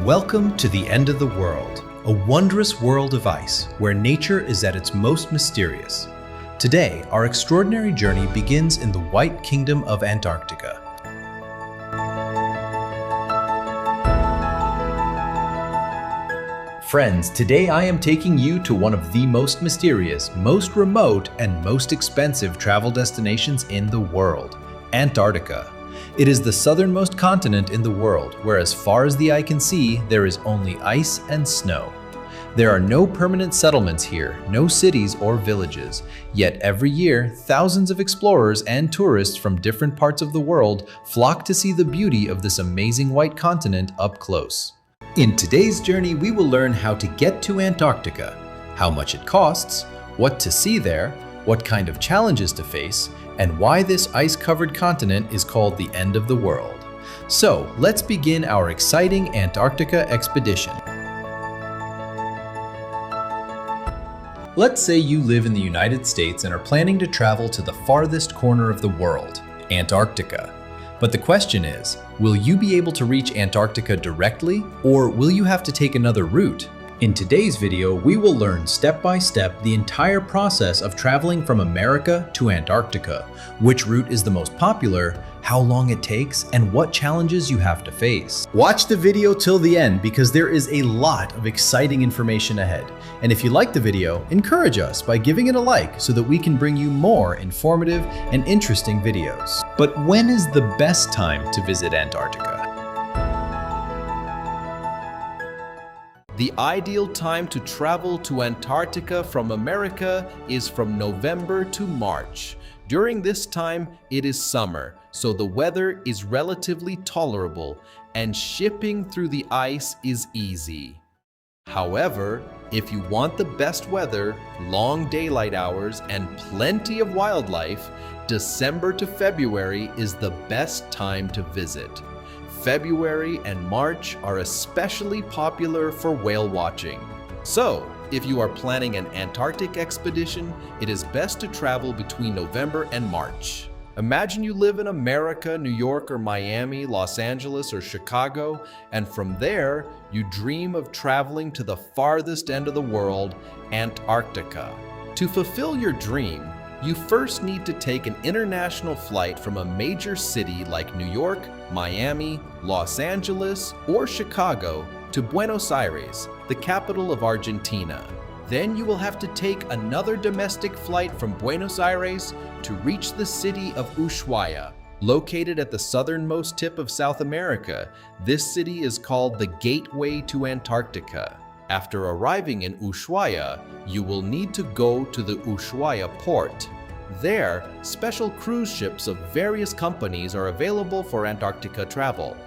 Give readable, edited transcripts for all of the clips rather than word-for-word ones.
Welcome to the end of the world, a wondrous world of ice where nature is at its most mysterious. Today, our extraordinary journey begins in the White Kingdom of Antarctica. Friends, today I am taking you to one of the most mysterious, most remote, and most expensive travel destinations in the world, Antarctica. It is the southernmost continent in the world, where as far as the eye can see, there is only ice and snow. There are no permanent settlements here, no cities or villages, yet every year, thousands of explorers and tourists from different parts of the world flock to see the beauty of this amazing white continent up close. In today's journey, we will learn how to get to Antarctica, how much it costs, what to see there, what kind of challenges to face, and why this ice-covered continent is called the end of the world. So, let's begin our exciting Antarctica expedition. Let's say you live in the United States and are planning to travel to the farthest corner of the world, Antarctica. But the question is, will you be able to reach Antarctica directly, or will you have to take another route? In today's video, we will learn step by step the entire process of traveling from America to Antarctica, which route is the most popular, how long it takes, and what challenges you have to face. Watch the video till the end because there is a lot of exciting information ahead. And if you like the video, encourage us by giving it a like so that we can bring you more informative and interesting videos. But when is the best time to visit Antarctica? The ideal time to travel to Antarctica from America is from November to March. During this time, it is summer, so the weather is relatively tolerable and shipping through the ice is easy. However, if you want the best weather, long daylight hours, and plenty of wildlife, December to February is the best time to visit. February and March are especially popular for whale watching. So, if you are planning an Antarctic expedition, it is best to travel between November and March. Imagine you live in America, New York, or Miami, Los Angeles, or Chicago, and from there, you dream of traveling to the farthest end of the world, Antarctica. To fulfill your dream, you first need to take an international flight from a major city like New York, Miami, Los Angeles, or Chicago to Buenos Aires, the capital of Argentina. Then you will have to take another domestic flight from Buenos Aires to reach the city of Ushuaia. Located at the southernmost tip of South America, this city is called the Gateway to Antarctica. After arriving in Ushuaia, you will need to go to the Ushuaia port. There, special cruise ships of various companies are available for Antarctica travel.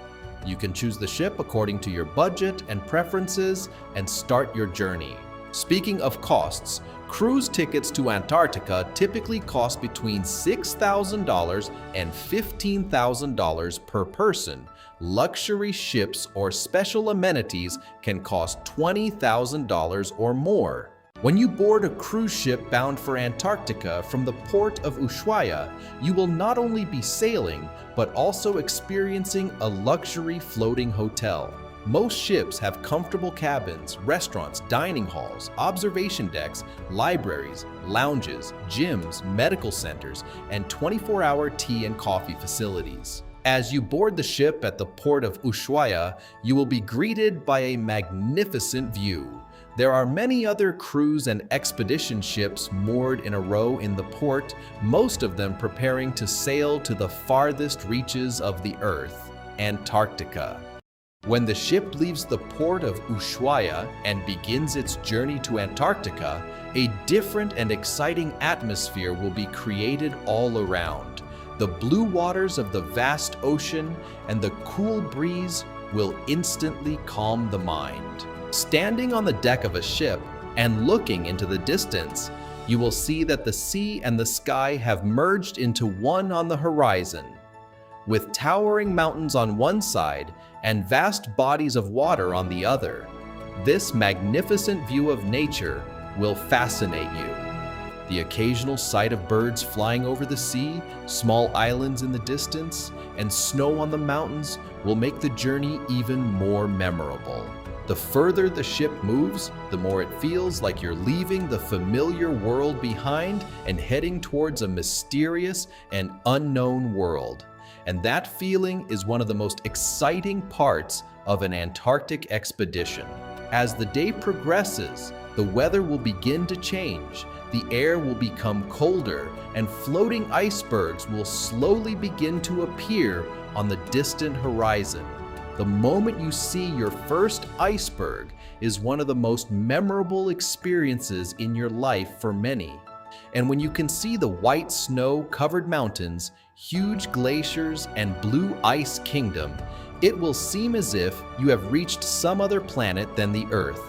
You can choose the ship according to your budget and preferences and start your journey. Speaking of costs, cruise tickets to Antarctica typically cost between $6,000 and $15,000 per person. Luxury ships or special amenities can cost $20,000 or more. When you board a cruise ship bound for Antarctica from the port of Ushuaia, you will not only be sailing, but also experiencing a luxury floating hotel. Most ships have comfortable cabins, restaurants, dining halls, observation decks, libraries, lounges, gyms, medical centers, and 24-hour tea and coffee facilities. As you board the ship at the port of Ushuaia, you will be greeted by a magnificent view. There are many other cruise and expedition ships moored in a row in the port, most of them preparing to sail to the farthest reaches of the Earth, Antarctica. When the ship leaves the port of Ushuaia and begins its journey to Antarctica, a different and exciting atmosphere will be created all around. The blue waters of the vast ocean and the cool breeze will instantly calm the mind. Standing on the deck of a ship and looking into the distance, you will see that the sea and the sky have merged into one on the horizon. With towering mountains on one side and vast bodies of water on the other, this magnificent view of nature will fascinate you. The occasional sight of birds flying over the sea, small islands in the distance, and snow on the mountains will make the journey even more memorable. The further the ship moves, the more it feels like you're leaving the familiar world behind and heading towards a mysterious and unknown world. And that feeling is one of the most exciting parts of an Antarctic expedition. As the day progresses, the weather will begin to change, the air will become colder, and floating icebergs will slowly begin to appear on the distant horizon. The moment you see your first iceberg is one of the most memorable experiences in your life for many. And when you can see the white snow-covered mountains, huge glaciers, and blue ice kingdom, it will seem as if you have reached some other planet than the Earth.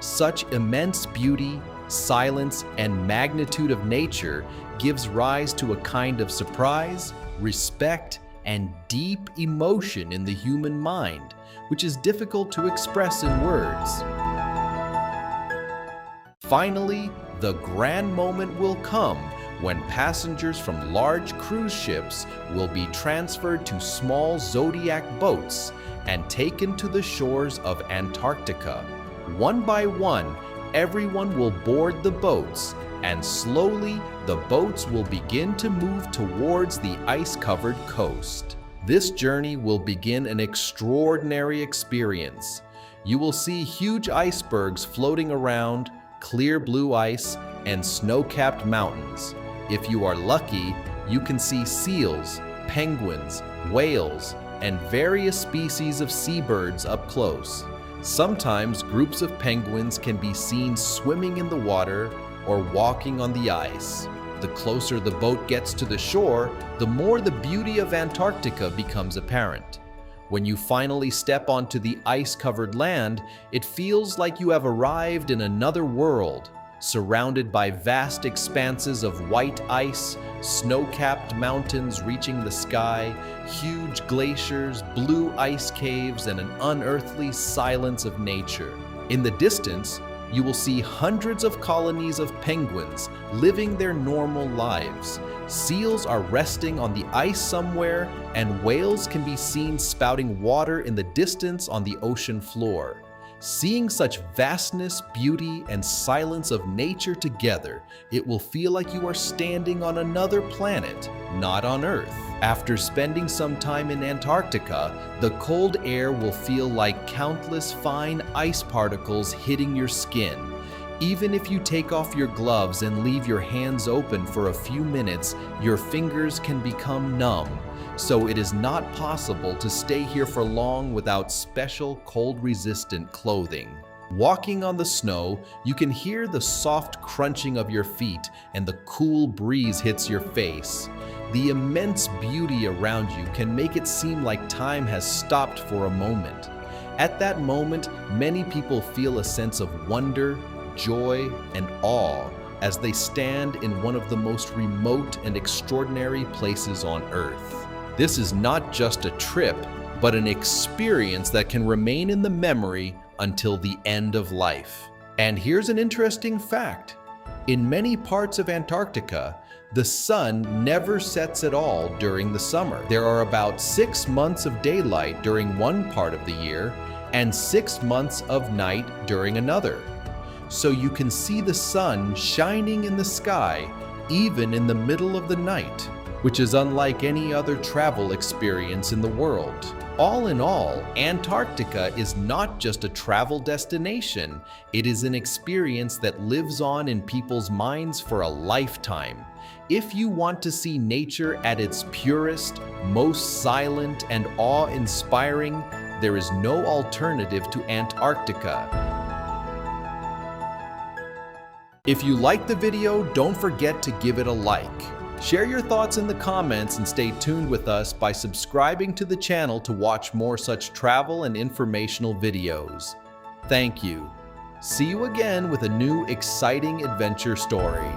Such immense beauty, silence, and magnitude of nature gives rise to a kind of surprise, respect, and deep emotion in the human mind, which is difficult to express in words. Finally, the grand moment will come when passengers from large cruise ships will be transferred to small zodiac boats and taken to the shores of Antarctica. One by one, everyone will board the boats, and slowly the boats will begin to move towards the ice-covered coast. This journey will begin an extraordinary experience. You will see huge icebergs floating around, clear blue ice, and snow-capped mountains. If you are lucky, you can see seals, penguins, whales, and various species of seabirds up close. Sometimes groups of penguins can be seen swimming in the water or walking on the ice. The closer the boat gets to the shore, the more the beauty of Antarctica becomes apparent. When you finally step onto the ice-covered land, it feels like you have arrived in another world, surrounded by vast expanses of white ice, snow-capped mountains reaching the sky, huge glaciers, blue ice caves, and an unearthly silence of nature. In the distance, you will see hundreds of colonies of penguins living their normal lives. Seals are resting on the ice somewhere, and whales can be seen spouting water in the distance on the ocean floor. Seeing such vastness, beauty, and silence of nature together, it will feel like you are standing on another planet, not on Earth. After spending some time in Antarctica, the cold air will feel like countless fine ice particles hitting your skin. Even if you take off your gloves and leave your hands open for a few minutes, your fingers can become numb. So it is not possible to stay here for long without special cold-resistant clothing. Walking on the snow, you can hear the soft crunching of your feet and the cool breeze hits your face. The immense beauty around you can make it seem like time has stopped for a moment. At that moment, many people feel a sense of wonder, joy, and awe as they stand in one of the most remote and extraordinary places on Earth. This is not just a trip, but an experience that can remain in the memory until the end of life. And here's an interesting fact. In many parts of Antarctica, the sun never sets at all during the summer. There are about 6 months of daylight during one part of the year and 6 months of night during another. So you can see the sun shining in the sky even in the middle of the night, which is unlike any other travel experience in the world. All in all, Antarctica is not just a travel destination, it is an experience that lives on in people's minds for a lifetime. If you want to see nature at its purest, most silent, and awe-inspiring, there is no alternative to Antarctica. If you liked the video, don't forget to give it a like. Share your thoughts in the comments and stay tuned with us by subscribing to the channel to watch more such travel and informational videos. Thank you. See you again with a new exciting adventure story.